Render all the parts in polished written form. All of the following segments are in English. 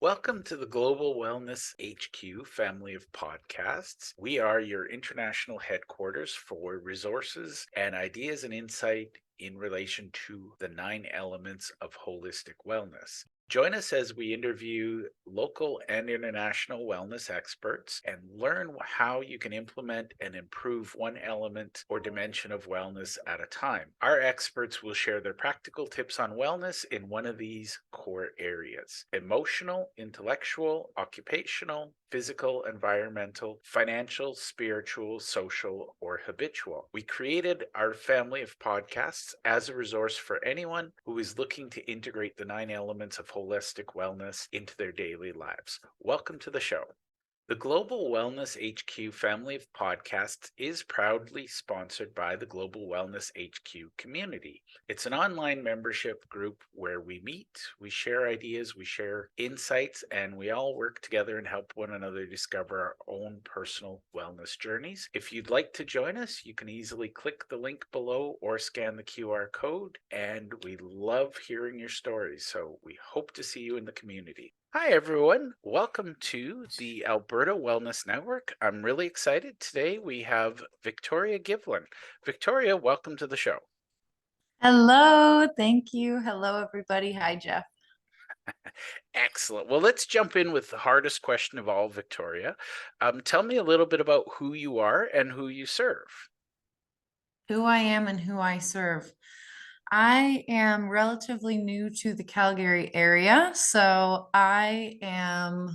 Welcome to the Global Wellness HQ family of podcasts. We are your international headquarters for resources and ideas and insight in relation to the 9 elements of holistic wellness. Join us as we interview local and international wellness experts and learn how you can implement and improve one element or dimension of wellness at a time. Our experts will share their practical tips on wellness in one of these core areas: emotional, intellectual, occupational, physical, environmental, financial, spiritual, social, or habitual. We created our family of podcasts as a resource for anyone who is looking to integrate the 9 elements of holistic wellness into their daily lives. Welcome to the show. The Global Wellness HQ family of podcasts is proudly sponsored by the Global Wellness HQ community. It's an online membership group where we meet, we share ideas, we share insights, and we all work together and help one another discover our own personal wellness journeys. If you'd like to join us, you can easily click the link below or scan the QR code, and we love hearing your stories, so we hope to see you in the community. Hi, everyone. Welcome to the Alberta Wellness Network. I'm really excited. Today we have Victoria Givlin. Victoria, welcome to the show. Hello, thank you. Hello, everybody. Hi, Jeff. Excellent. Well, let's jump in with the hardest question of all, Victoria. Tell me a little bit about who you are and who you serve. Who I am and who I serve. I am relatively new to the Calgary area, so I am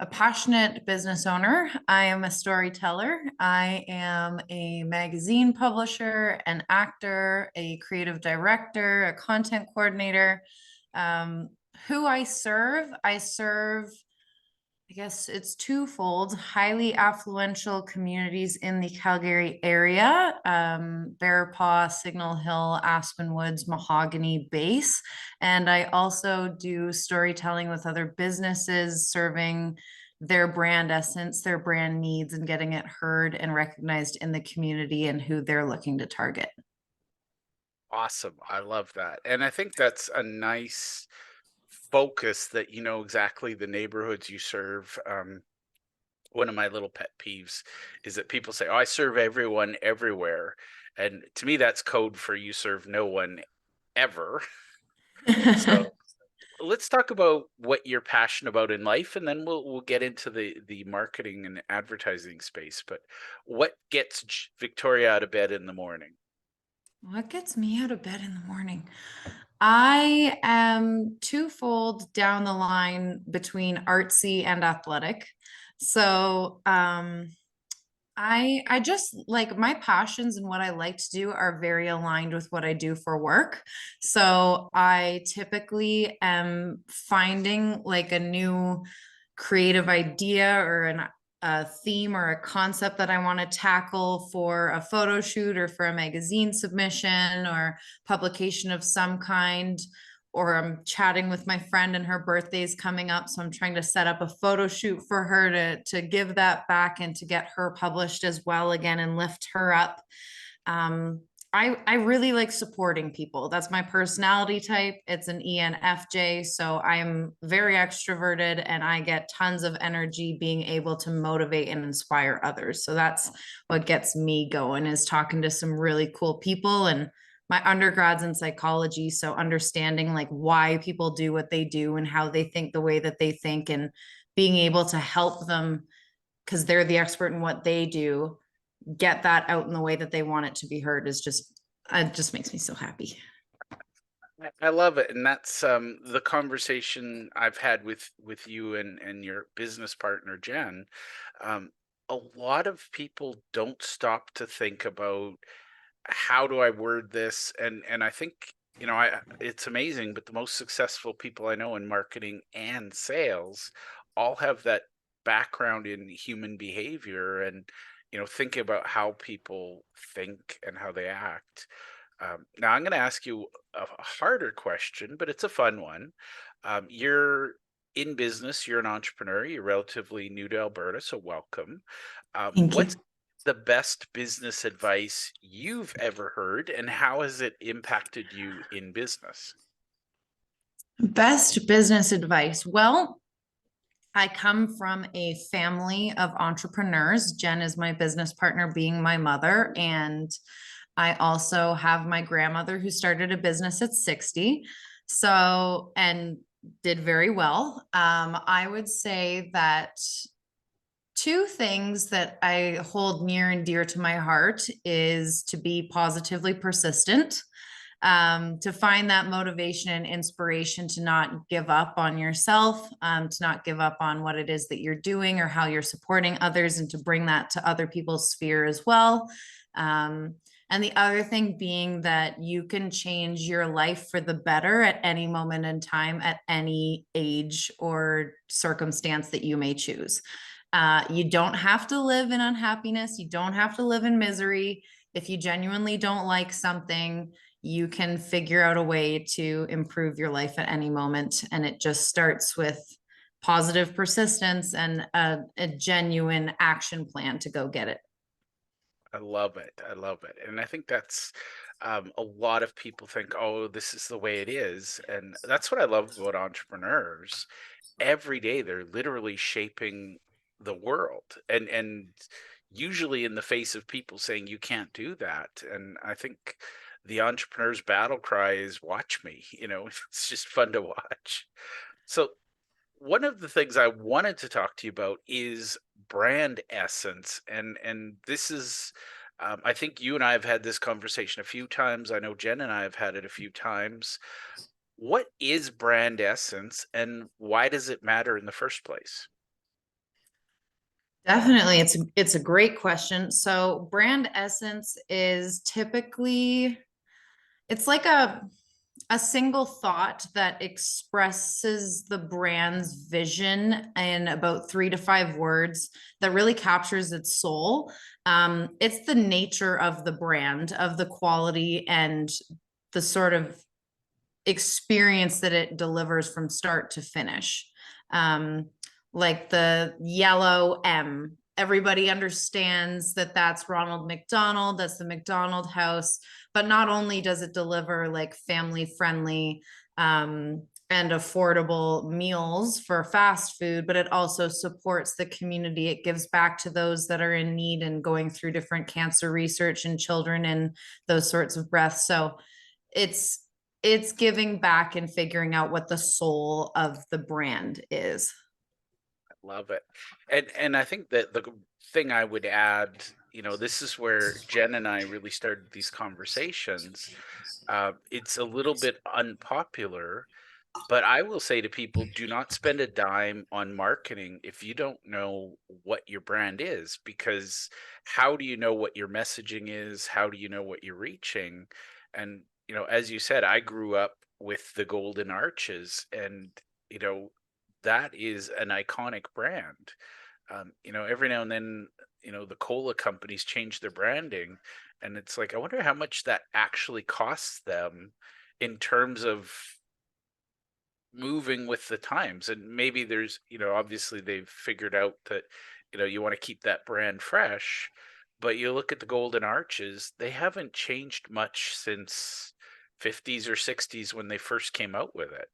a passionate business owner. I am a storyteller. I am a magazine publisher, an actor, a creative director, a content coordinator. Who I serve, I guess it's twofold: highly affluential communities in the Calgary area, Bear Paw, Signal Hill, Aspen Woods, Mahogany Base. And I also do storytelling with other businesses, serving their brand essence, their brand needs, and getting it heard and recognized in the community and who they're looking to target. Awesome. I love that. And I think that's a nice focus that you know exactly the neighborhoods you serve. One of my little pet peeves is that people say, "Oh, I serve everyone everywhere." And to me, that's code for you serve no one ever. So let's talk about what you're passionate about in life, and then we'll get into the marketing and advertising space. But what gets Victoria out of bed in the morning? What gets me out of bed in the morning? I am twofold down the line between artsy and athletic. So I just like my passions and what I like to do are very aligned with what I do for work. So I typically am finding like a new creative idea or a theme or a concept that I want to tackle for a photo shoot or for a magazine submission or publication of some kind. Or I'm chatting with my friend and her birthday's coming up, so I'm trying to set up a photo shoot for her to give that back and to get her published as well again and lift her up. I really like supporting people. That's my personality type. It's an ENFJ, so I'm very extroverted and I get tons of energy being able to motivate and inspire others. So that's what gets me going, is talking to some really cool people. And my undergrad's in psychology, so understanding like why people do what they do and how they think the way that they think, and being able to help them because they're the expert in what they do, get that out in the way that they want it to be heard, is just, it just makes me so happy. I love it, and that's the conversation I've had with you and your business partner Jen. Um, a lot of people don't stop to think about how do I word this, and I think you know I it's amazing, but the most successful people I know in marketing and sales all have that background in human behavior and think about how people think and how they act. Now I'm going to ask you a harder question, but it's a fun one. You're in business, you're an entrepreneur, you're relatively new to Alberta, so welcome. Thank What's you. the best business advice you've ever heard, and how has it impacted you in business? Best business advice. Well, I come from a family of entrepreneurs. Jen is my business partner, being my mother. And I also have my grandmother who started a business at 60. So, and did very well. I would say that two things that I hold near and dear to my heart is to be positively persistent, to find that motivation and inspiration to not give up on yourself, to not give up on what it is that you're doing or how you're supporting others, and to bring that to other people's sphere as well. And the other thing being that you can change your life for the better at any moment in time, at any age or circumstance that you may choose. You don't have to live in unhappiness. You don't have to live in misery. If you genuinely don't like something, you can figure out a way to improve your life at any moment. And it just starts with positive persistence and a genuine action plan to go get it. I love it. I love it. And I think that's a lot of people think, oh, this is the way it is. And that's what I love about entrepreneurs. Every day they're literally shaping the world, and usually in the face of people saying you can't do that. And I think the entrepreneur's battle cry is watch me. It's just fun to watch. So one of the things I wanted to talk to you about is brand essence, and this is, I think you and I have had this conversation a few times. I know Jen and I have had it a few times. What is brand essence, and why does it matter in the first place? Definitely, it's a great question. So brand essence is typically, it's like a single thought that expresses the brand's vision in about 3 to 5 words that really captures its soul. It's the nature of the brand, of the quality and the sort of experience that it delivers from start to finish. Um, like the yellow M, everybody understands that that's Ronald McDonald, that's the McDonald house. But not only does it deliver like family friendly and affordable meals for fast food, but it also supports the community. It gives back to those that are in need and going through different cancer research in children and those sorts of breaths. So it's it's giving back and figuring out what the soul of the brand is. Love it. And I think that the thing I would add, this is where Jen and I really started these conversations. It's a little bit unpopular, but I will say to people, do not spend a dime on marketing if you don't know what your brand is, because how do you know what your messaging is? How do you know what you're reaching? And, as you said, I grew up with the Golden Arches, and, you know, that is an iconic brand. Every now and then, the cola companies change their branding, and it's like, I wonder how much that actually costs them in terms of moving with the times. And maybe there's, obviously they've figured out that, you want to keep that brand fresh, but you look at the Golden Arches, they haven't changed much since 50s or 60s when they first came out with it.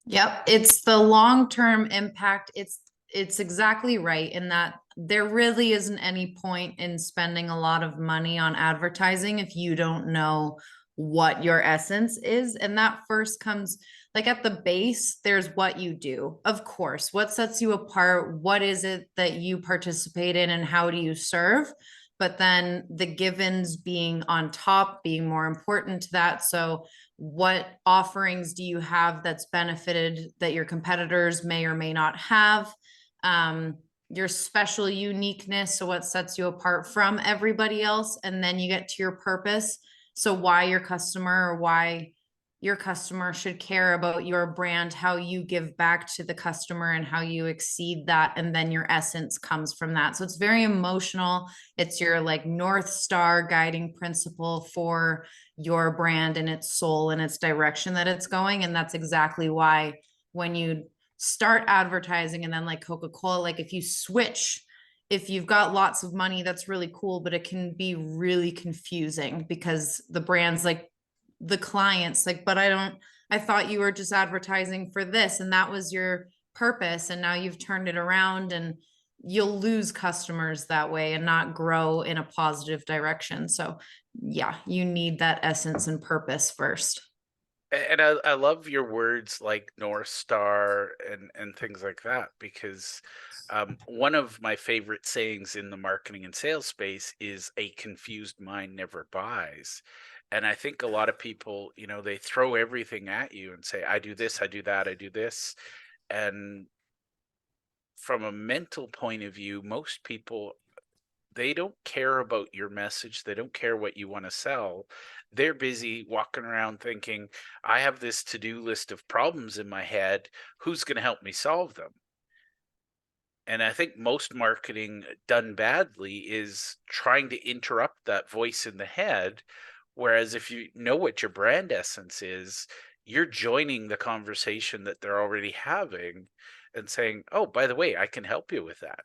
Yep, it's the long-term impact. It's exactly right in that there really isn't any point in spending a lot of money on advertising if you don't know what your essence is. And that first comes like at the base, there's what you do. Of course, what sets you apart? What is it that you participate in and how do you serve? But then the givens being on top, being more important to that. So what offerings do you have that's benefited that your competitors may or may not have? Your special uniqueness, so what sets you apart from everybody else, and then you get to your purpose. So why your customer, or why your customer should care about your brand, how you give back to the customer and how you exceed that, and then your essence comes from that. So it's very emotional. It's your like North Star guiding principle for your brand and its soul and its direction that it's going. And that's exactly why when you start advertising, and then like Coca-Cola, like if you switch, if you've got lots of money, that's really cool, but it can be really confusing because the brands like the clients like, but I thought you were just advertising for this and that was your purpose, and now you've turned it around, and you'll lose customers that way and not grow in a positive direction. So yeah, you need that essence and purpose first. And I love your words like North Star and things like that, because one of my favorite sayings in the marketing and sales space is a confused mind never buys. And I think a lot of people, they throw everything at you and say, I do this, I do that, I do this. And from a mental point of view, most people, they don't care about your message. They don't care what you want to sell. They're busy walking around thinking, I have this to-do list of problems in my head. Who's going to help me solve them? And I think most marketing done badly is trying to interrupt that voice in the head. Whereas if you know what your brand essence is, you're joining the conversation that they're already having and saying, oh, by the way, I can help you with that.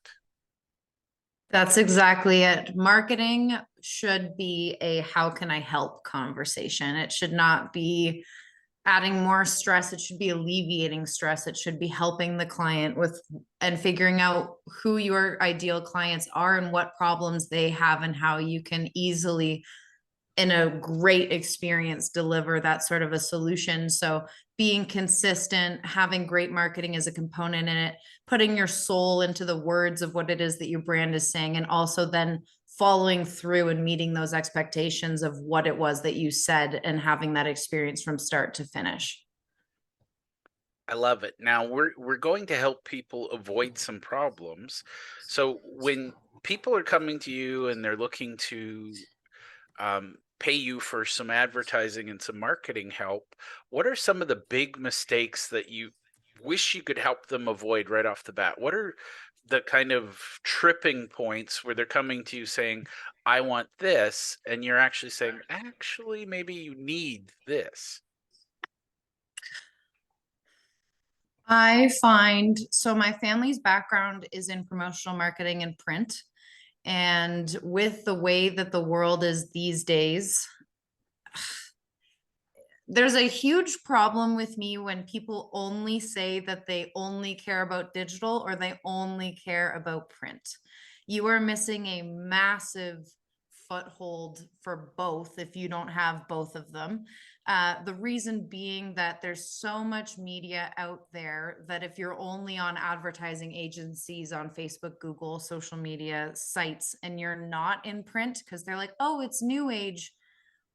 That's exactly it. Marketing should be a how can I help conversation. It should not be adding more stress. It should be alleviating stress. It should be helping the client with and figuring out who your ideal clients are and what problems they have and how you can easily, in a great experience, deliver that sort of a solution. So being consistent, having great marketing as a component in it, putting your soul into the words of what it is that your brand is saying, and also then following through and meeting those expectations of what it was that you said and having that experience from start to finish. I love it. Now we're going to help people avoid some problems. So when people are coming to you and they're looking to pay you for some advertising and some marketing help, what are some of the big mistakes that you wish you could help them avoid right off the bat? What are the kind of tripping points where they're coming to you saying, I want this, and you're actually saying, actually, maybe you need this? I find so my family's background is in promotional marketing and print. And with the way that the world is these days, there's a huge problem with me when people only say that they only care about digital or they only care about print. You are missing a massive foothold for both if you don't have both of them. The reason being that there's so much media out there that if you're only on advertising agencies on Facebook, Google, social media sites, and you're not in print because they're like, oh, it's new age,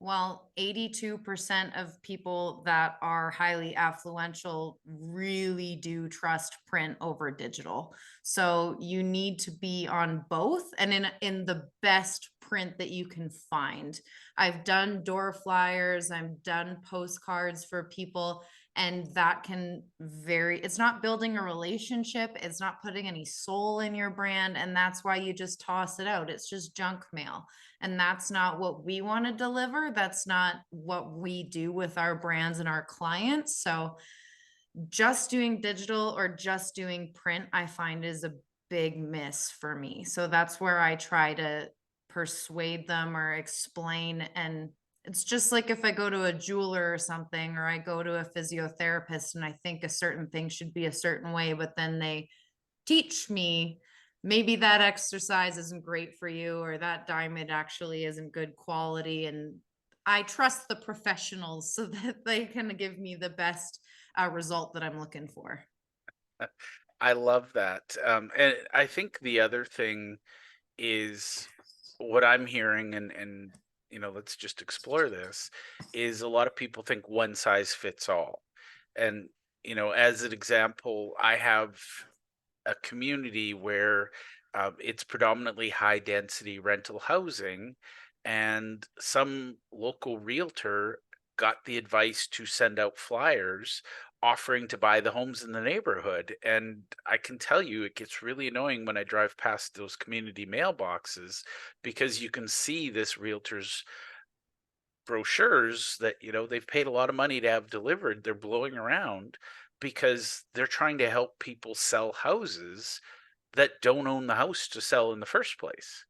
well, 82% of people that are highly affluential really do trust print over digital. So you need to be on both and in the best print that you can find. I've done door flyers, I've done postcards for people, and that can vary. It's not building a relationship, it's not putting any soul in your brand, and that's why you just toss it out. It's just junk mail. And that's not what we want to deliver. That's not what we do with our brands and our clients. So just doing digital or just doing print, I find is a big miss for me. So that's where I try to persuade them or explain. And it's just like if I go to a jeweler or something, or I go to a physiotherapist and I think a certain thing should be a certain way, but then they teach me maybe that exercise isn't great for you, or that diamond actually isn't good quality, and I trust the professionals so that they can give me the best result that I'm looking for. I love that. And I think the other thing is what I'm hearing, and let's just explore this, is a lot of people think one size fits all. And as an example, I have a community where it's predominantly high density rental housing, and some local realtor got the advice to send out flyers offering to buy the homes in the neighborhood. And I can tell you, it gets really annoying when I drive past those community mailboxes, because you can see this realtor's brochures that they've paid a lot of money to have delivered. They're blowing around because they're trying to help people sell houses that don't own the house to sell in the first place.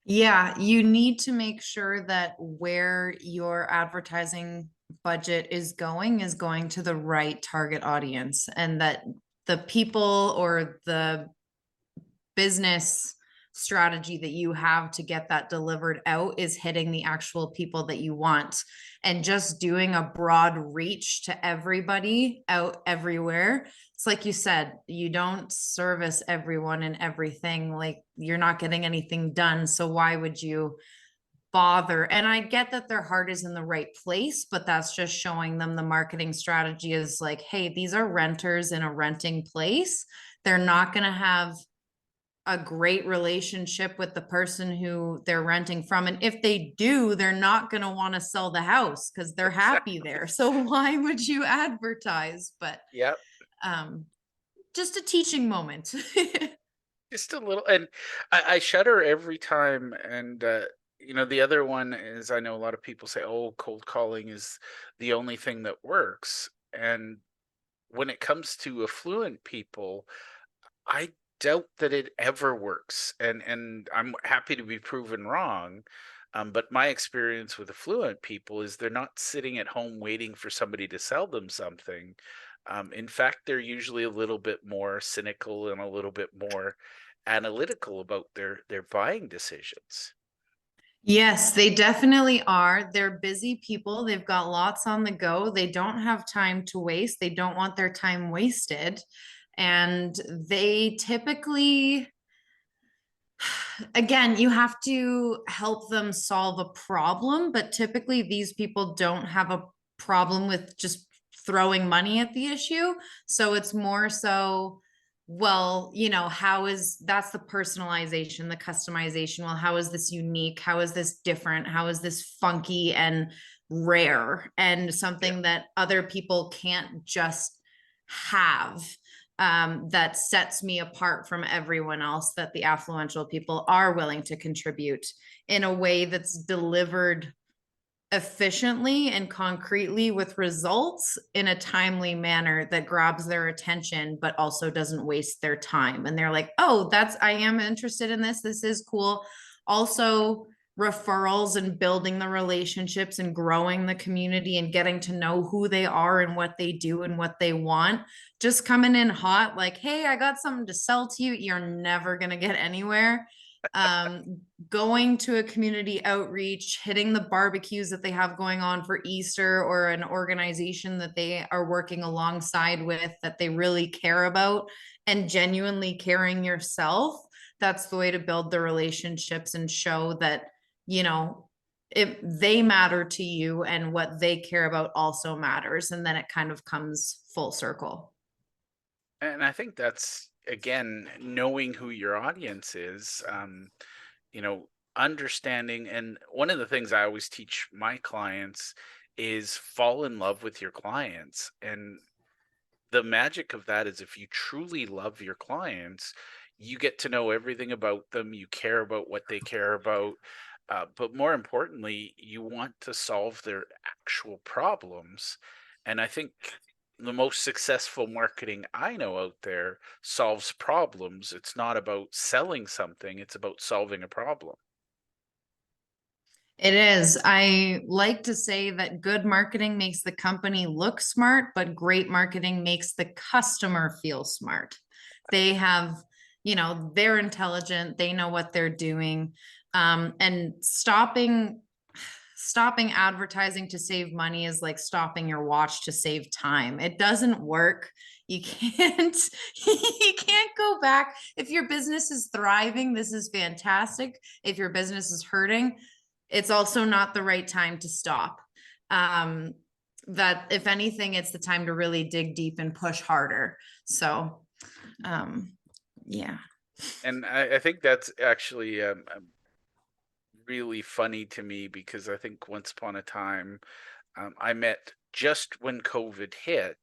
Yeah, you need to make sure that where you're advertising budget is going to the right target audience, and that the people or the business strategy that you have to get that delivered out is hitting the actual people that you want. And just doing a broad reach to everybody out everywhere, it's like you said, you don't service everyone and everything. Like, you're not getting anything done, so why would you bother? And I get that their heart is in the right place, but that's just showing them the marketing strategy is like, hey, these are renters in a renting place. They're not going to have a great relationship with the person who they're renting from. And if they do, they're not going to want to sell the house because they're happy Exactly. there. So why would you advertise? But Yep. um, just a teaching moment. Just a little, and I shudder every time. And the other one is, I know a lot of people say, "Oh, cold calling is the only thing that works." And when it comes to affluent people, I doubt that it ever works, and I'm happy to be proven wrong. But my experience with affluent people is they're not sitting at home waiting for somebody to sell them something. In fact, they're usually a little bit more cynical and a little bit more analytical about their buying decisions. Yes, they definitely are. They're busy people. They've got lots on the go. They don't have time to waste. They don't want their time wasted. And they typically, again, you have to help them solve a problem, but typically these people don't have a problem with just throwing money at the issue. So it's more so, well, how is that's the personalization, the customization. Well, how is this unique? How is this different? How is this funky and rare and Yeah. something that other people can't just have? That sets me apart from everyone else, that the affluential people are willing to contribute in a way that's delivered efficiently and concretely with results in a timely manner that grabs their attention but also doesn't waste their time. And they're like, oh, I am interested in this. This is cool. Also, referrals and building the relationships and growing the community and getting to know who they are and what they do and what they want. Just coming in hot, like, hey, I got something to sell to you. You're never going to get anywhere. Going to a community outreach, hitting the barbecues that they have going on for Easter, or an organization that they are working alongside with that they really care about, and genuinely caring yourself. That's the way to build the relationships and show that, you know, if they matter to you and what they care about also matters. And then it kind of comes full circle. And I think that's, again, knowing who your audience is, you know, understanding. And one of the things I always teach my clients is fall in love with your clients. And the magic of that is, if you truly love your clients, you get to know everything about them, you care about what they care about. But more importantly, you want to solve their actual problems. And I think the most successful marketing I know out there solves problems. It's not about selling something, it's about solving a problem. It is. I like to say that good marketing makes the company look smart, but great marketing makes the customer feel smart. They have, they're intelligent, they know what they're doing. And stopping advertising to save money is like stopping your watch to save time. It doesn't work. You can't you can't go back. If your business is thriving, this is fantastic. If your business is hurting, it's also not the right time to stop. Um, that if anything, it's the time to really dig deep and push harder. So, um, yeah. And I think that's actually really funny to me, because I think once upon a time, I met just when COVID hit.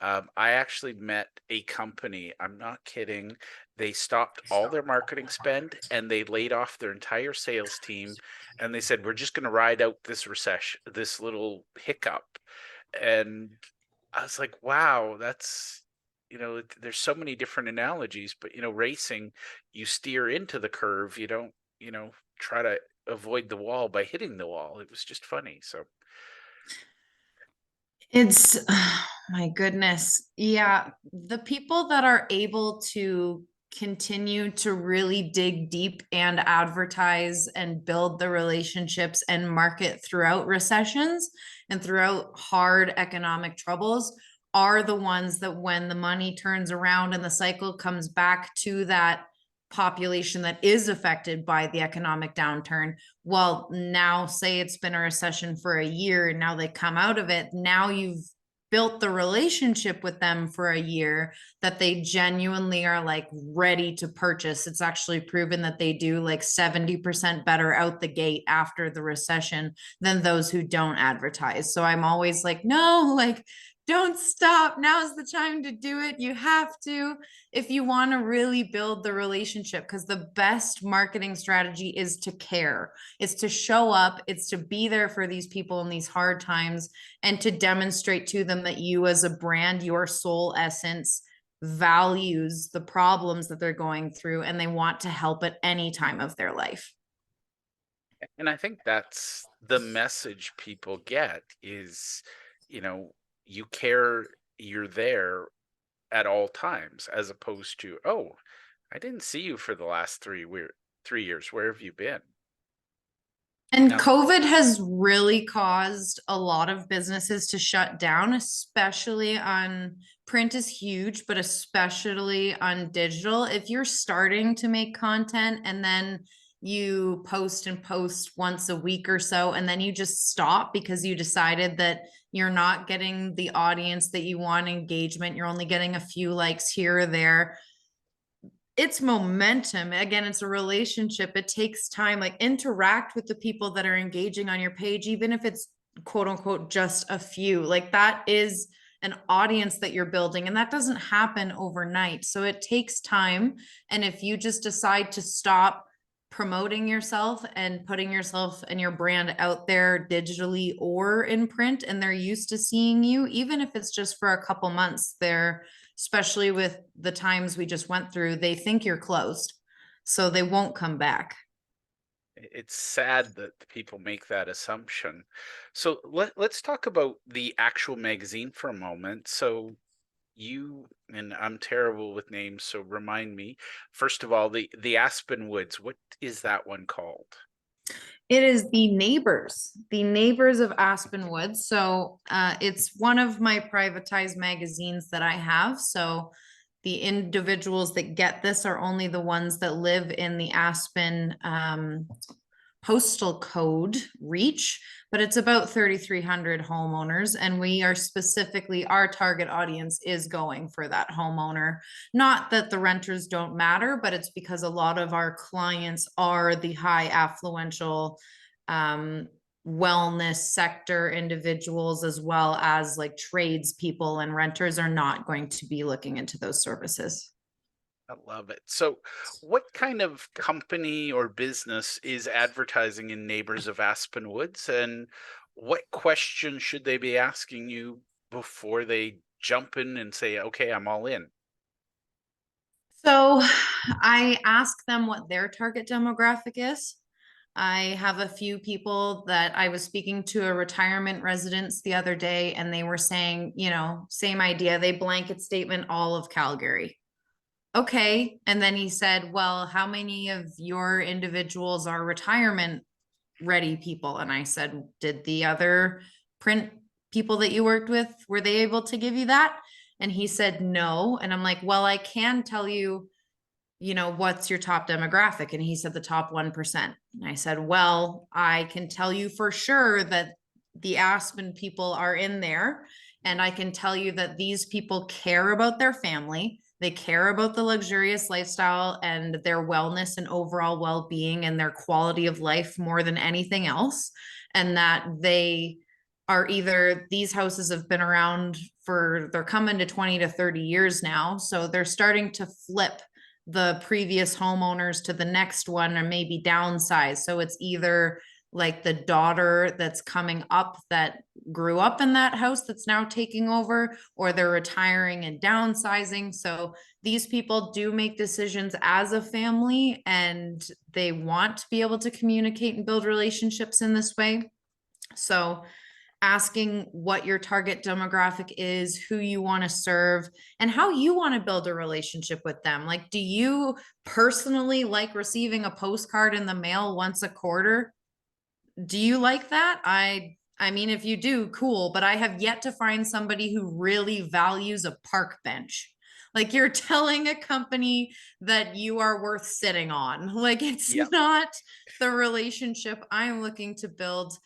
I actually met a company. I'm not kidding. They stopped all their marketing spend and they laid off their entire sales team. And they said, "We're just going to ride out this recession, this little hiccup." And I was like, wow, that's, there's so many different analogies, but, racing, you steer into the curve. You don't, try to avoid the wall by hitting the wall. It was just funny. So, It's, my goodness. Yeah. The people that are able to continue to really dig deep and advertise and build the relationships and market throughout recessions and throughout hard economic troubles are the ones that when the money turns around and the cycle comes back to that population that is affected by the economic downturn, well, now say it's been a recession for a year and now they come out of it. Now you've built the relationship with them for a year that they genuinely are like ready to purchase. It's actually proven that they do like 70% better out the gate after the recession than those who don't advertise. So I'm always like, no, like, don't stop. Now's the time to do it. You have to, if you want to really build the relationship, because the best marketing strategy is to care. It's to show up, it's to be there for these people in these hard times, and to demonstrate to them that you as a brand, your soul essence values the problems that they're going through and they want to help at any time of their life. And I think that's the message people get is, you know, you care, you're there at all times, as opposed to, oh, I didn't see you for the last 3 years. Where have you been? And Now, COVID has really caused a lot of businesses to shut down, especially on print is huge, but especially on digital. If you're starting to make content and then you post and post once a week or so, and then you just stop because you decided that you're not getting the audience that you want engagement, you're only getting a few likes here or there, it's momentum. Again, it's a relationship. It takes time. Like interact with the people that are engaging on your page, even if it's quote unquote just a few. Like that is an audience that you're building, and that doesn't happen overnight. So it takes time. And if you just decide to stop promoting yourself and putting yourself and your brand out there digitally or in print, and they're used to seeing you, even if it's just for a couple months, they're, especially with the times we just went through, they think you're closed. So they won't come back. it's sad that the people make that assumption. So let's talk about the actual magazine for a moment. So you, and I'm terrible with names, so remind me. First of all, the Aspen Woods, what is that one called? It is the neighbors of Aspen Woods. So it's one of my privatized magazines that I have. So the individuals that get this are only the ones that live in the Aspen postal code reach, but it's about 3,300 homeowners. And we are specifically, our target audience is going for that homeowner. Not that the renters don't matter, but it's because a lot of our clients are the high affluential wellness sector individuals, as well as like tradespeople, and renters are not going to be looking into those services. I love it. So, what kind of company or business is advertising in Neighbors of Aspen Woods, and what questions should they be asking you before they jump in and say, "Okay, I'm all in"? So I ask them what their target demographic is. I have a few people that I was speaking to a retirement residence the other day, and they were saying, you know, same idea. They blanket statement all of Calgary. Okay. And then he said, well, how many of your individuals are retirement ready people? And I said, did the other print people that you worked with, were they able to give you that? And he said, no. And I'm like, well, I can tell you, you know, what's your top demographic? And he said the top 1%. And I said, well, I can tell you for sure that the Aspen people are in there. And I can tell you that these people care about their family. They care about the luxurious lifestyle and their wellness and overall well being and their quality of life more than anything else. And that they are either, these houses have been around for, they're coming to 20 to 30 years now. So they're starting to flip the previous homeowners to the next one, or maybe downsize. So it's either like the daughter that's coming up that grew up in that house that's now taking over, or they're retiring and downsizing. So these people do make decisions as a family, and they want to be able to communicate and build relationships in this way. So asking what your target demographic is, who you want to serve, and how you want to build a relationship with them. Like, do you personally like receiving a postcard in the mail once a quarter? Do you like that? I mean, if you do, cool, but I have yet to find somebody who really values a park bench. Like, you're telling a company that you are worth sitting on. Like, it's Yep. not the relationship I'm looking to build.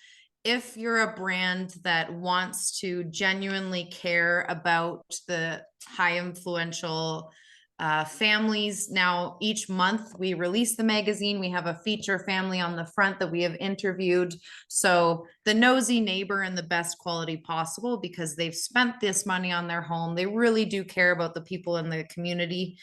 If you're a brand that wants to genuinely care about the high influential families. Now, each month we release the magazine. We have a feature family on the front that we have interviewed. So the nosy neighbor in the best quality possible, because they've spent this money on their home. They really do care about the people in the community.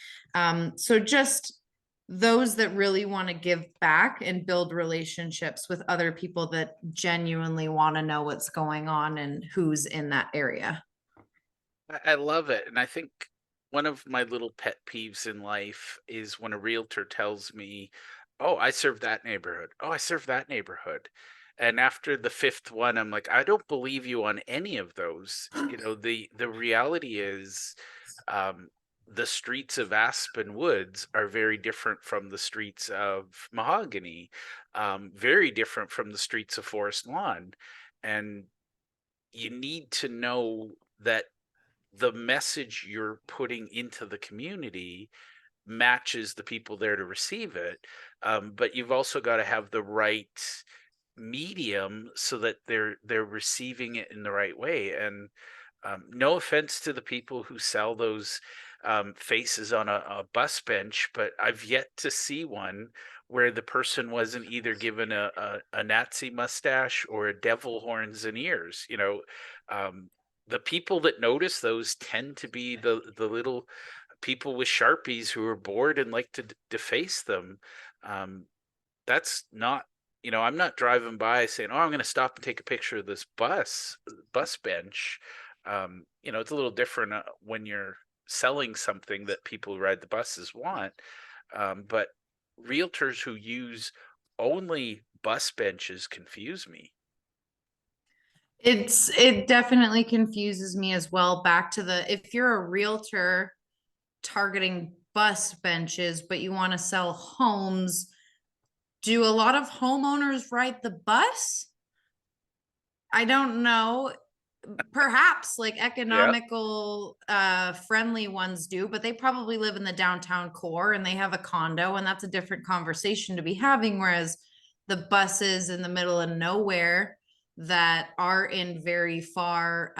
So just those that really want to give back and build relationships with other people that genuinely want to know what's going on and who's in that area. I love it. And I think one of my little pet peeves in life is when a realtor tells me, "Oh, I serve that neighborhood. Oh, I serve that neighborhood." And after the fifth one, I'm like, I don't believe you on any of those. The reality is, um, the streets of Aspen Woods are very different from the streets of Mahogany, very different from the streets of Forest Lawn. And you need to know that the message you're putting into the community matches the people there to receive it. But you've also got to have the right medium so that they're receiving it in the right way. And no offense to the people who sell those faces on a bus bench, but I've yet to see one where the person wasn't either given a Nazi mustache or a devil horns and ears. The people that notice those tend to be the little people with Sharpies who are bored and like to deface them. Um, that's not, I'm not driving by saying, "Oh, I'm going to stop and take a picture of this bus bench." It's a little different when you're selling something that people who ride the buses want. But realtors who use only bus benches confuse me. It definitely confuses me as well. Back to the, if you're a realtor targeting bus benches, but you want to sell homes, do a lot of homeowners ride the bus? I don't know. Perhaps like Yeah. economical friendly ones do, but they probably live in the downtown core and they have a condo, and that's a different conversation to be having. Whereas the buses in the middle of nowhere that are in very far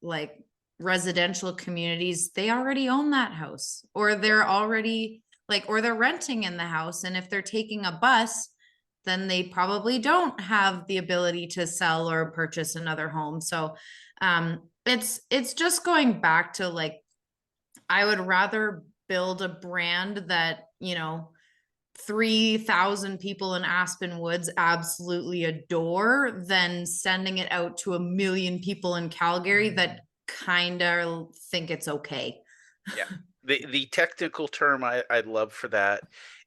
like residential communities, they already own that house, or Yeah. they're already like, or they're renting in the house. And if they're taking a bus, then they probably don't have the ability to sell or purchase another home. So it's just going back to like, I would rather build a brand that, 3,000 people in Aspen Woods absolutely adore than sending it out to 1 million people in Calgary that kind of think it's okay. Yeah. The technical term I'd love for that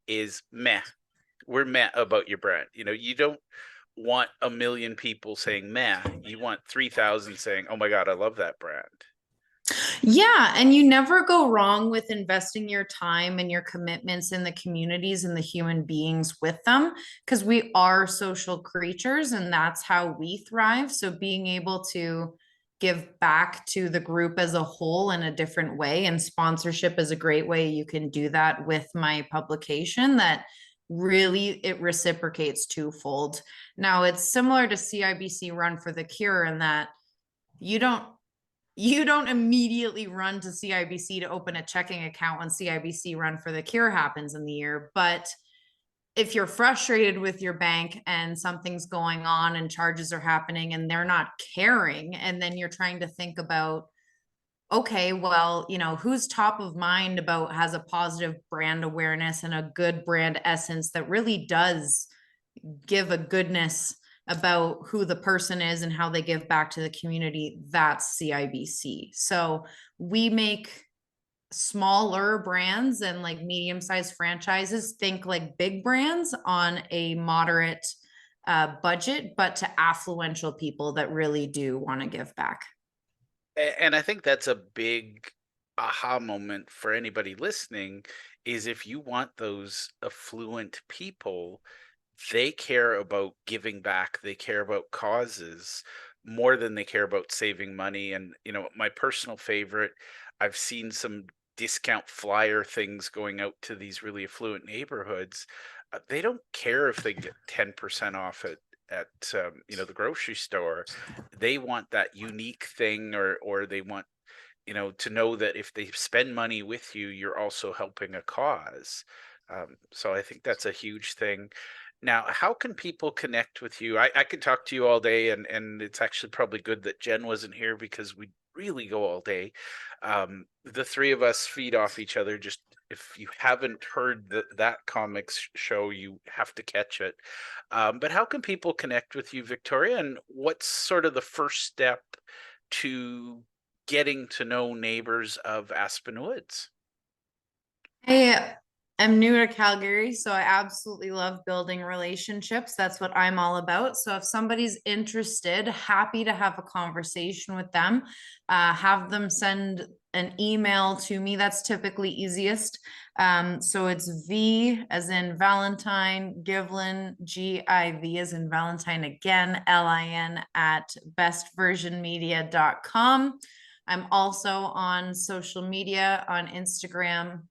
is meh. We're meh about your brand. You don't want 1 million people saying meh. You want 3,000 saying, "Oh my God, I love that brand." Yeah, and you never go wrong with investing your time and your commitments in the communities and the human beings with them, because we are social creatures and that's how we thrive. So being able to give back to the group as a whole in a different way, and sponsorship is a great way you can do that with my publication, that really it reciprocates twofold. Now it's similar to CIBC Run for the Cure in that you don't you don't immediately run to CIBC to open a checking account when CIBC Run for the Cure happens in the year. But if you're frustrated with your bank and something's going on and charges are happening and they're not caring, and then you're trying to think about, okay, well, who's top of mind about, has a positive brand awareness and a good brand essence that really does give a goodness about who the person is and how they give back to the community, that's CIBC. So we make smaller brands and like medium-sized franchises think like big brands on a moderate budget, but to affluential people that really do want to give back. And I think that's a big aha moment for anybody listening is if you want those affluent people, they care about giving back, they care about causes more than they care about saving money. And, my personal favorite, I've seen some discount flyer things going out to these really affluent neighborhoods. They don't care if they get 10% off at the grocery store. They want that unique thing, or they want to know that if they spend money with you, you're also helping a cause. So I think that's a huge thing. Now, how can people connect with you? I could talk to you all day, and it's actually probably good that Jen wasn't here because we really go all day. The three of us feed off each other. Just if you haven't heard that comics show, you have to catch it. But how can people connect with you, Victoria? And what's sort of the first step to getting to know neighbors of Aspen Woods? I am new to Calgary, so I absolutely love building relationships. That's what I'm all about. So if somebody's interested, happy to have a conversation with them. Have them send an email to me. That's typically easiest. So it's V as in Valentine, Givlin, GIV as in Valentine again, LIN at bestversionmedia.com. I'm also on social media on Instagram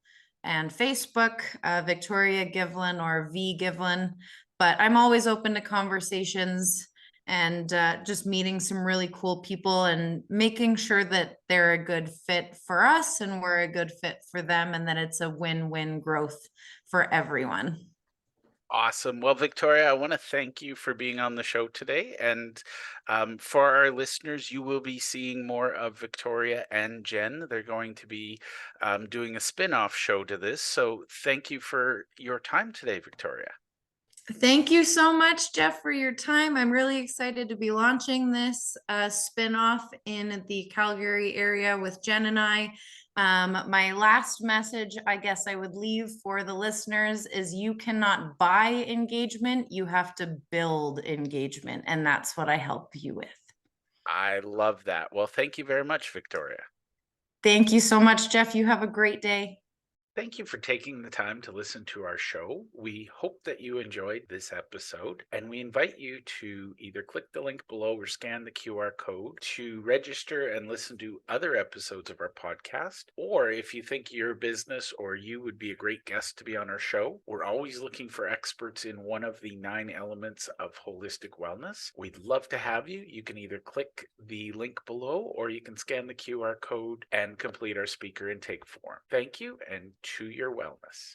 and Facebook, Victoria Givlin or V Givlin. But I'm always open to conversations and just meeting some really cool people and making sure that they're a good fit for us and we're a good fit for them and that it's a win-win growth for everyone. Awesome. Well, Victoria, I want to thank you for being on the show today. And for our listeners, you will be seeing more of Victoria and Jen. They're going to be doing a spin off show to this. So thank you for your time today, Victoria. Thank you so much, Jeff, for your time. I'm really excited to be launching this spinoff in the Calgary area with Jen and I. My last message, I guess I would leave for the listeners is you cannot buy engagement, you have to build engagement. And that's what I help you with. I love that. Well, thank you very much, Victoria. Thank you so much, Jeff. You have a great day. Thank you for taking the time to listen to our show. We hope that you enjoyed this episode, and we invite you to either click the link below or scan the QR code to register and listen to other episodes of our podcast. Or if you think your business or you would be a great guest to be on our show, we're always looking for experts in one of the 9 elements of holistic wellness. We'd love to have you. You can either click the link below or you can scan the QR code and complete our speaker intake form. Thank you, and to your wellness.